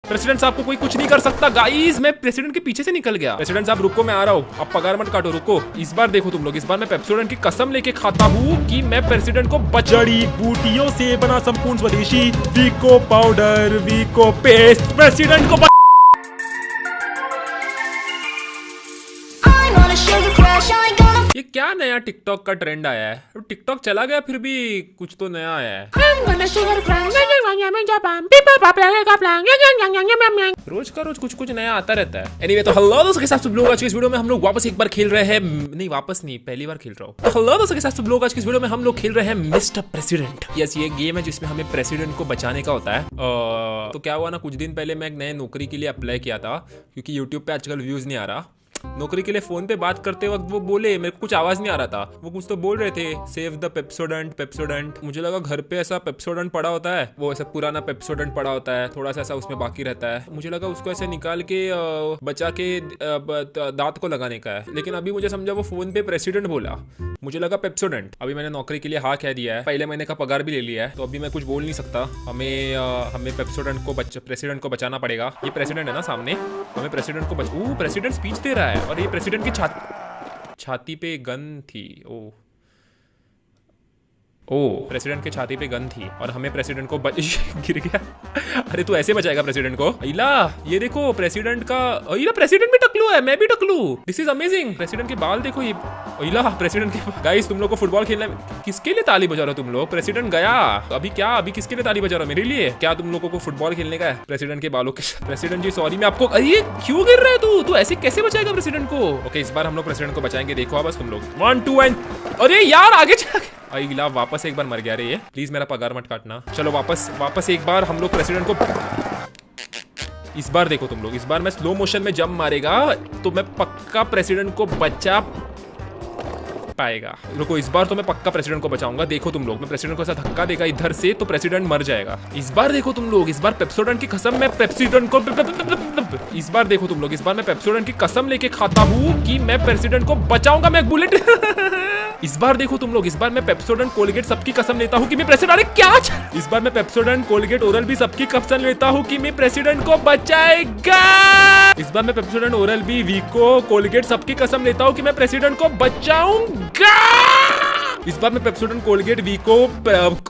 President साहब को कोई कुछ नहीं कर सकता। गाइस मैं प्रेसिडेंट के पीछे से निकल गया। प्रेसिडेंट साहब रुको, मैं आ रहा हूँ, अब पगार मत काटो, रुको। इस बार देखो तुम लोग, इस बार मैं पेप्सोडेंट की कसम लेके खाता हूँ कि मैं प्रेसिडेंट को जड़ी बूटियों से बना संपूर्ण स्वदेशी वीको पाउडर, वीको पेस्ट प्रेसिडेंट को ये क्या नया टिकटॉक का ट्रेंड आया है? टिकटॉक चला गया फिर भी कुछ तो नया आया है। रोज का रोज कुछ कुछ नया आता रहता है। एनीवे तो हेलो दोस्तों के साथ सब लोग, आज की इस वीडियो में हम लोग वापस एक बार खेल रहे हैं, नहीं वापस नहीं, पहली बार खेल रहा हूँ। तो हेलो दोस्तों के साथ सब लोग, आज की इस वीडियो में हम लोग खेल रहे हैं मिस्टर प्रेसिडेंट। यस, ये गेम है जिसमें हमें प्रेसिडेंट को बचाने का होता है। तो क्या हुआ ना, कुछ दिन पहले मैं एक नए नौकरी के लिए अप्लाई किया था, क्योंकि यूट्यूब पे आजकल व्यूज नहीं आ रहा। नौकरी के लिए फोन पे बात करते वक्त वो बोले, मेरे को कुछ आवाज नहीं आ रहा था, वो कुछ तो बोल रहे थे, सेव द पेप्सोडेंट पेप्सोडेंट। मुझे लगा घर पे ऐसा पेप्सोडेंट पड़ा होता है, वो ऐसा पुराना पेप्सोडेंट पड़ा होता है, थोड़ा सा ऐसा उसमें बाकी रहता है। मुझे लगा उसको ऐसे निकाल के बचा के दांत को लगाने का है, लेकिन अभी मुझे समझा वो फोन पे प्रेसिडेंट बोला, मुझे लगा पेप्सोडेंट। अभी मैंने नौकरी के लिए हाँ कह दिया है, पहले महीने का पगार भी ले लिया है, तो अभी मैं कुछ बोल नहीं सकता। हमें पेप्सोडेंट को प्रेसिडेंट को बचाना पड़ेगा। ये प्रेसिडेंट है ना सामने, हमें प्रेसिडेंट को प्रेसिडेंट स्पीच दे रहा है और ये प्रेसिडेंट की छाती पे गन थी। ओ प्रेसिडेंट के छाती पे गन थी और हमें प्रेसिडेंट को गिर गया। अरे तू ऐसे बचाएगा प्रेसिडेंट को? इला ये देखो प्रेसिडेंट का, इला प्रेसिडेंट भी टकलू है, मैं भी टकलू। This is amazing. प्रेसिडेंट के बाल देखो, ये इला प्रेसिडेंट के। गाइस तुम लोग को फुटबॉल खेलना, किसके लिए ताली बजा रहे हो तुम लोग? प्रेसिडेंट गया अभी, क्या अभी किसके लिए ताली बजा रहे हो? मेरे लिए? क्या तुम लोगों को फुटबॉल खेलने का है प्रेसिडेंट के बालों के? प्रेसिडेंट जी सॉरी, मैं आपको, अरे क्यों गिर रहे हो तू ऐसे कैसे बचाएगा प्रेसिडेंट को? ओके इस बार हम लोग प्रेसिडेंट को बचाएंगे, देखो बस तुम लोग 1 2 एंड अरे यार आगे चला गया। अगला वापस एक बार मर गया रे ये। प्लीज मेरा पगार मत काटना। चलो वापस एक बार हम लोग प्रेसिडेंट को, इस बार देखो तुम लोग, इस बार मैं स्लो मोशन में जंप मारेगा तो मैं पक्का प्रेसिडेंट को बचा पाएगा। रुको इस बार तो मैं पक्का प्रेसिडेंट को बचाऊंगा। देखो तुम लोग, मैं प्रेसिडेंट को ऐसा धक्का देगा इधर से तो प्रेसिडेंट मर जाएगा। इस बार देखो तुम लोग, इस बार पेप्सोडेंट की कसम, मैं प्रेसिडेंट को इस बार देखो तुम लोग, इस बार मैं पेप्सोडेंट की कसम लेके खाता हूँ कि मैं प्रेसिडेंट को बचाऊंगा। मैं एक बुलेट इस बार देखो तुम लोग, इस बार मैं पेप्सोडेंट कोलगेट सबकी कसम लेता हूँ कि मैं प्रेसिडेंट, अरे क्या इस बार मैं पेप्सोडेंट कोलगेट ओरल भी सबकी कसम लेता हूँ कि मैं प्रेसिडेंट को बचाएगा। इस बार मैं पेप्सोडेंट ओरल भी, वीको, कोलगेट सबकी कसम लेता हूँ कि मैं प्रेसिडेंट को बचाऊंगा। इस बार मैं पेप्सोडेंट कोलगेट वीको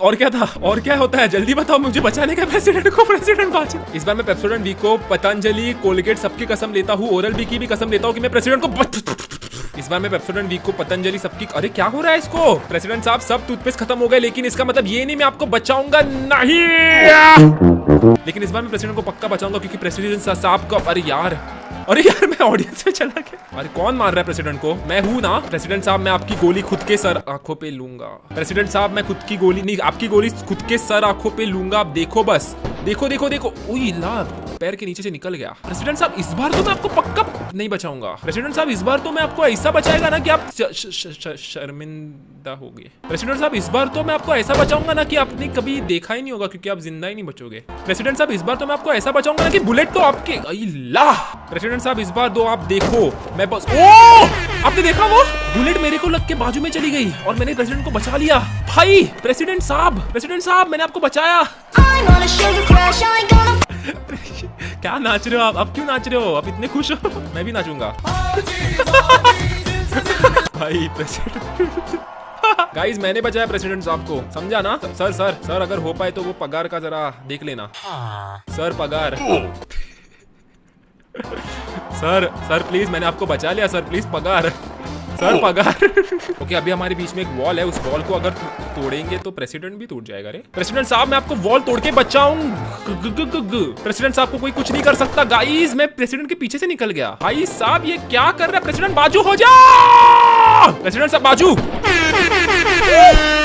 और क्या था, और क्या होता है जल्दी बताओ मुझे बचाने का प्रेसिडेंट को, प्रेसिडेंट बचा। इस बार मैं पेप्सोडेंट वीको, पतंजलि, कोलगेट सबकी कसम लेता हूँ, ओरल बी की भी कसम लेता हूँ कि मैं प्रेसिडेंट को इस बार मैं पेप्सोडेंट वीको, पतंजलि सबकी, अरे क्या हो रहा है इसको? प्रेसिडेंट साहब सब टूथपेस्ट खत्म हो गए, लेकिन इसका मतलब ये नहीं मैं आपको बचाऊंगा नहीं। लेकिन इस बार मैं प्रेसिडेंट को पक्का बचाऊंगा क्योंकि प्रेसिडेंट साहब को, अरे यार मैं ऑडियंस में चला गया। अरे कौन मार रहा है प्रेसिडेंट को? मैं हूं ना। प्रेसिडेंट साहब मैं आपकी गोली खुद के सर आंखों पे लूंगा। प्रेसिडेंट साहब मैं खुद की गोली नहीं, आपकी गोली खुद के सर आंखों पे लूंगा। आप देखो बस, देखो देखो देखो, उई ला पैर के नीचे से निकल गया। प्रेसिडेंट साहब इस बार तो मैं आपको पक्का नहीं बचाऊंगा। प्रेसिडेंट साहब इस बार तो मैं आपको ऐसा बचाएगा ना कि आप शर्मिंदा हो गए। प्रेसिडेंट साहब इस बार तो मैं आपको ऐसा बचाऊंगा ना कि आपने कभी देखा ही नहीं होगा, क्योंकि आप जिंदा ही नहीं बचोगे। प्रेसिडेंट साहब इस बार तो मैं आपको ऐसा बचाऊंगा ना कि बुलेट तो आपके, प्रेसिडेंट साहब इस बार दो आप देखो, मैं बस, ओ आपने देखा वो बुलेट मेरे को लग के बाजू में चली गई और मैंने प्रेसिडेंट को बचा लिया। भाई प्रेसिडेंट साहब मैंने आपको बचाया। क्या नाच रहे हो आप? अब क्यों नाच रहे हो? आप इतने खुश हो? मैं भी नाचूंगा। भाई प्रेसिडेंट गाइस मैंने बचाया प्रेसिडेंट साहब को, समझा ना? सर अगर हो पाए तो वो पगार का जरा देख लेना। सर पगार सर प्लीज, मैंने आपको बचा लिया सर, प्लीज पगार सर, पगार। ओके अभी हमारे बीच में एक वॉल है, उस वॉल को अगर तोड़ेंगे तो प्रेसिडेंट भी टूट जाएगा। रे प्रेसिडेंट साहब मैं आपको वॉल तोड़ के बचाऊं। प्रेसिडेंट साहब को कोई कुछ नहीं कर सकता। गाइस मैं प्रेसिडेंट के पीछे से निकल गया। भाई साहब ये क्या कर रहा है? प्रेसिडेंट बाजू हो जा, प्रेसिडेंट साहब बाजू।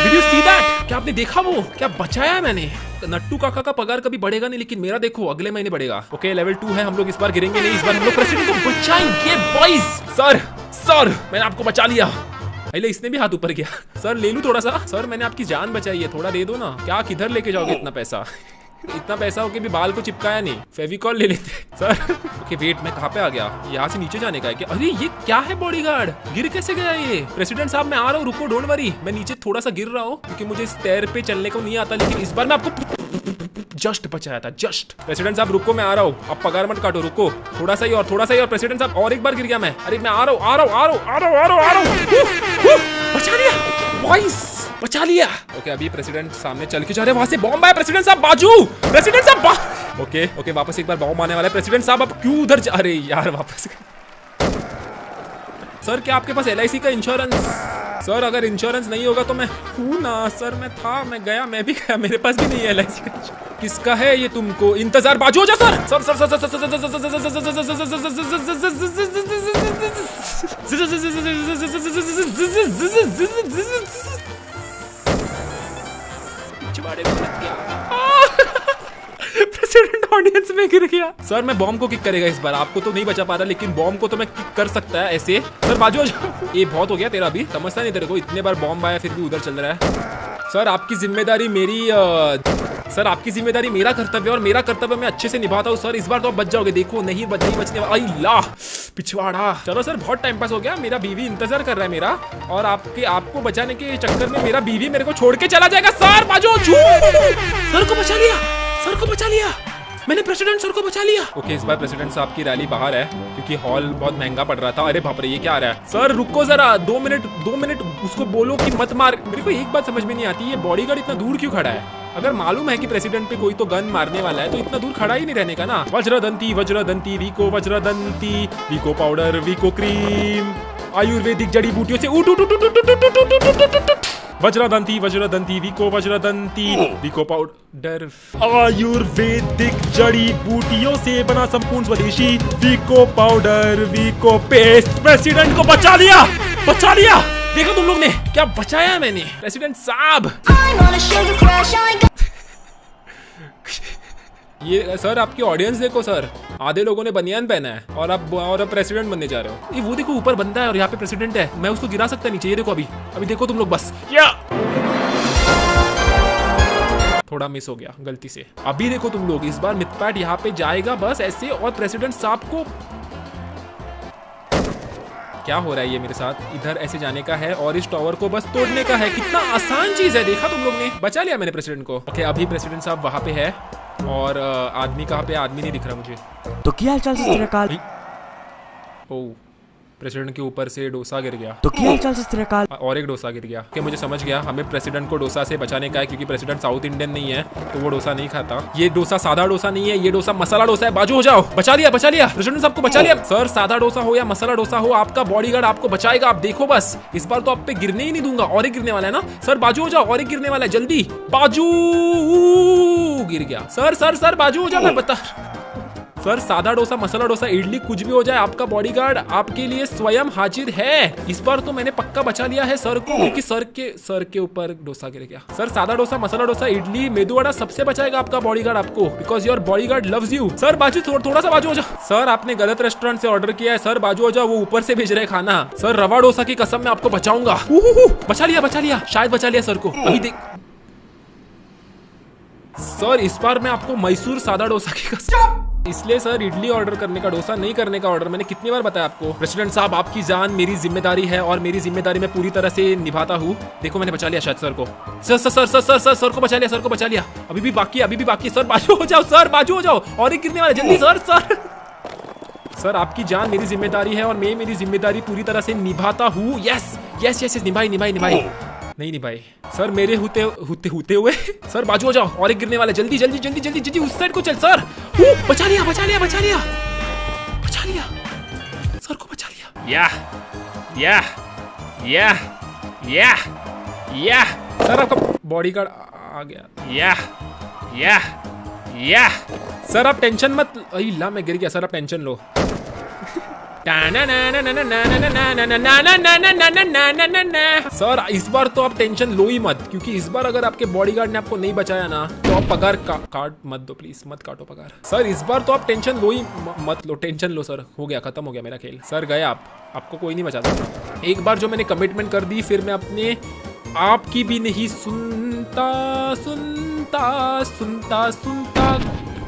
Did you see that? क्या आपने देखा वो? क्या बचाया है मैंने? नट्टू काका का पगार कभी बढ़ेगा नहीं, लेकिन मेरा देखो अगले महीने बढ़ेगा। ओके लेवल 2 है, हम लोग इस बार गिरेंगे नहीं, इस बार हम लोग प्रेसिडेंट को बचाएंगे बॉयज। सर मैंने आपको बचा लिया। अरे इसने भी हाथ ऊपर किया। सर ले लूं थोड़ा सा? सर मैंने आपकी जान बचाई है, थोड़ा दे दो ना। क्या किधर लेके जाओगे इतना पैसा? इतना पैसा हो के भी बाल को चिपकाया नहीं, फेविकॉल ले लेते सर। ओके वेट, मैं कहाँ पे आ गया? यहाँ से नीचे जाने का है क्या? अरे ये क्या है बॉडीगार्ड? गिर कैसे गया ये? प्रेसिडेंट साहब मैं आ रहा हूँ, रुको, डोंट वरी। मैं नीचे थोड़ा सा गिर रहा हूँ क्योंकि मुझे स्टेयर पे चलने को नहीं आता, लेकिन इस बार मैं आपको जस्ट बचाया था, जस्ट। प्रेसिडेंट साहब रुको, मैं आ रहा हूँ, अब पगार मत काटो, रुको थोड़ा सा ही और, थोड़ा सा ही और। प्रेसिडेंट साहब और एक बार गिर गया मैं, अरे मैं आ रहा हूँ। बचा लिया बॉयज, बचा लिया। ओके अभी प्रेसिडेंट सामने चल के जा रहे हैं, वहां से बॉम्ब आया। प्रेसिडेंट साहब बाजू, प्रेसिडेंट साहब ओके वापस एक बार बॉम्ब आने वाला है। प्रेसिडेंट साहब अब क्यों उधर जा रहे हैं यार वापस? सर क्या आपके पास LIC का इंश्योरेंस? सर अगर इंश्योरेंस नहीं होगा तो मैं हूँ ना सर, मैं था, मैं गया, मैं भी गया, मेरे पास भी नहीं है LIC का। किसका है ये तुमको इंतजार? बाजू हो जा सर। प्रेसिडेंट ऑडियंस में गिर गया। सर मैं बॉम्ब को किक करेगा इस बार, आपको तो नहीं बचा पा रहा, लेकिन बॉम्ब को तो मैं किक कर सकता है ऐसे। सर बाजू हो जाओ, ये बहुत हो गया तेरा भी, समझता नहीं तेरे को, इतने बार बॉम्ब आया फिर भी उधर चल रहा है। सर आपकी जिम्मेदारी मेरी सर आपकी जिम्मेदारी मेरा कर्तव्य और मेरा कर्तव्य मैं अच्छे से निभाता हूँ सर। इस बार तो आप बच जाओगे, देखो नहीं बचने वाला पिछवाड़ा। चलो सर बहुत टाइम पास हो गया, मेरा बीवी इंतजार कर रहा है मेरा, और आपको बचाने के चक्कर में मेरा बीवी मेरे को छोड़ के चला जाएगा। सर बाजू, सर को बचा लिया, सर को बचा लिया मैंने, प्रेसिडेंट सर को बचा लिया। ओके इस बार प्रेसिडेंट साहब की रैली बाहर है क्योंकि हॉल बहुत महंगा पड़ रहा था। अरे बाप रे ये क्या आ रहा है? सर रुको जरा, 2 मिनट उसको बोलो कि मत मार। मेरे को एक बात समझ में नहीं आती, ये बॉडीगार्ड इतना दूर क्यों खड़ा है? अगर मालूम है कि प्रेसिडेंट पे कोई तो गन मारने वाला है तो इतना दूर खड़ा ही नहीं रहने का ना। वज्रदंती वीको, वज्रदंती वीको पाउडर, वीको क्रीम, आयुर्वेदिक जड़ी बूटियों से वज्रदंती वीको पाउडर, आयुर्वेदिक जड़ी बूटियों से बना संपूर्ण स्वदेशी वीको पाउडर, वीको पेस्ट। प्रेसिडेंट को बचा लिया। देखो तुम लोग ने क्या बचाया मैंने, प्रेसिडेंट साहब। ये सर आपकी ऑडियंस देखो सर, आधे लोगों ने बनियान पहना है और अब प्रेसिडेंट बनने जा रहे हो। ये वो देखो ऊपर बंदा है और यहाँ पे प्रेसिडेंट है, मैं उसको गिरा सकता नीचे। ये देखो अभी देखो तुम लोग, बस क्या थोड़ा मिस हो गया गलती से। अभी देखो तुम लोग, इस बार मिथपैट यहाँ पे जाएगा बस ऐसे, और प्रेसिडेंट साहब को क्या हो रहा है ये मेरे साथ, इधर ऐसे जाने का है और इस टावर को बस तोड़ने का है। कितना आसान चीज है, देखा तुम लोग ने, बचा लिया मैंने प्रेसिडेंट को। ओके अभी प्रेसिडेंट साहब वहां पे है और आदमी कहाँ पे, आदमी नहीं दिख रहा मुझे। तो क्या हालचाल सस्त्रकाल? ओह प्रेसिडेंट के ऊपर से डोसा गिर गया। तो क्या हालचाल सस्त्रकाल? और एक डोसा गिर गया। कि मुझे समझ गया, हमें प्रेसिडेंट को डोसा से बचाने का है क्योंकि प्रेसिडेंट साउथ इंडियन नहीं है तो वो डोसा नहीं खाता। ये डोसा सादा डोसा नहीं है, ये डोसा मसाला डोसा है। बाजू हो जाओ, बचा लिया प्रेसिडेंट साहब को, बचा लिया। सर सादा डोसा हो या मसाला डोसा हो, आपका बॉडीगार्ड आपको बचाएगा। आप देखो बस, इस बार तो आप पे गिरने ही नहीं दूंगा। और एक गिरने वाला है ना सर, बाजू हो जाओ, और एक गिरने वाला है, जल्दी बाजू। गिर गया सर बाजू हो जाओ, मैं बता। सर सादा डोसा, मसाला डोसा, इडली, कुछ भी हो जाए, आपका बॉडीगार्ड आपके लिए स्वयं हाजिर है। इस बार तो मैंने पक्का बचा लिया है सर को, क्योंकि सर के ऊपर डोसा गिर गया। सर सादा डोसा, मसाला डोसा, इडली, मेदू वड़ा सबसे बचाएगा आपका बॉडीगार्ड आपको, because your bodyguard loves you. Sir बाजू, थोड़ा सा बाजू हो जाओ। सर आपने गलत रेस्टोरेंट से ऑर्डर किया है, सर बाजू हो जाओ, वो ऊपर से भेज रहे खाना। सर रवा डोसा की कसम मैं आपको बचाऊंगा। बचा लिया, शायद बचा लिया सर को। अभी देख सर, इस बार मैं आपको मैसूर सादा डोसा की कसम, इसलिए सर इडली ऑर्डर करने का, डोसा नहीं करने का ऑर्डर मैंने कितनी बार बताया आपको। प्रेसिडेंट साहब आपकी जान मेरी जिम्मेदारी है और मेरी जिम्मेदारी मैं पूरी तरह से निभाता हूँ। देखो मैंने बचा लिया शायद सर को। सर को बचा लिया। अभी भी बाकी। सर बाजू हो जाओ, सर बाजू हो जाओ, और एक गिरने वाला, जल्दी सर आपकी जान मेरी जिम्मेदारी है और मैं मेरी जिम्मेदारी पूरी तरह से निभाता हूँ। यस निभाई नहीं निभाई सर, मेरे होते हुए। सर बाजू हो जाओ, और एक गिरने वाला, जल्दी उस साइड को चल। सर बचा लिया सर को बचा लिया। या सर आपका बॉडीगार्ड आ गया। या सर आप टेंशन मत, ला मैं गिर गया। सर आप टेंशन लो। सर इस बार तो आप टेंशन लो ही मत, क्योंकि इस बार अगर आपके बॉडीगार्ड ने आपको नहीं बचाया ना तो आप पगार काट मत दो, प्लीज मत काटो पगार। सर इस बार तो आप टेंशन लो ही मत लो, टेंशन लो सर, हो गया, खत्म हो गया मेरा खेल। सर गए आपको कोई नहीं बचा सकता। एक बार जो मैंने कमिटमेंट कर दी, फिर मैं अपने आपकी भी नहीं सुनता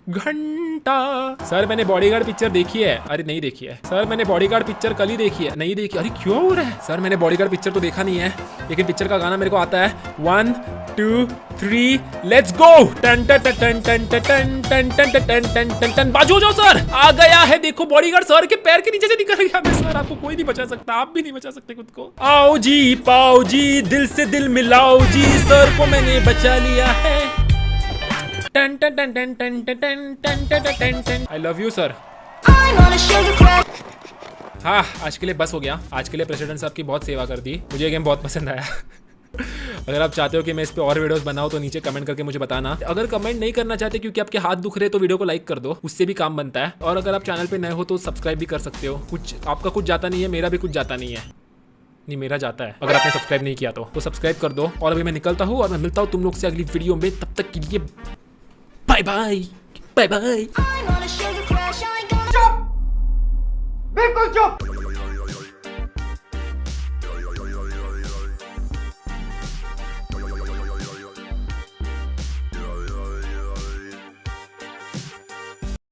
घंटा। सर मैंने बॉडीगार्ड पिक्चर देखी है, अरे नहीं देखी है सर, मैंने बॉडीगार्ड पिक्चर कल ही देखी है, नहीं देखी। अरे क्यों हो रहा है सर, मैंने बॉडीगार्ड पिक्चर तो देखा नहीं है, लेकिन पिक्चर का गाना मेरे को आता है। 1 2 3 लेट्स गो। टन टन टन टन टन टन टन टन टन टन टन टन। बाजू हो जाओ सर, आ गया है। देखो बॉडीगार्ड सर के पैर के नीचे से निकल गया। सर आपको कोई नहीं बचा सकता, आप भी नहीं बचा सकते खुद को। आओ जी पाओ जी, दिल से दिल मिलाओ जी, सर को मैंने बचा लिया है। टन टन टन टन टन टन टन टन टन टन। I love you sir. हाँ, आज के लिए बस हो गया। आज के लिए प्रेसिडेंट साहब की बहुत सेवा कर दी। मुझे ये गेम बहुत पसंद आया। अगर आप चाहते हो कि मैं इस पे और वीडियोस बनाऊं तो नीचे कमेंट करके मुझे बताना। अगर कमेंट नहीं करना चाहते क्योंकि आपके हाथ दुख रहे तो वीडियो को लाइक कर दो, उससे भी काम बनता है। और अगर आप चैनल पे नए हो तो सब्सक्राइब भी कर सकते हो। कुछ आपका कुछ जाता नहीं है, मेरा भी कुछ जाता नहीं है। नहीं, मेरा जाता है। अगर आपने सब्सक्राइब नहीं किया तो सब्सक्राइब कर दो। और अभी मैं निकलता हूँ और मैं मिलता हूँ तुम लोग से अगली वीडियो में। तब तक के लिए बाय बाय बाय बाय। चुप, बिल्कुल चुप।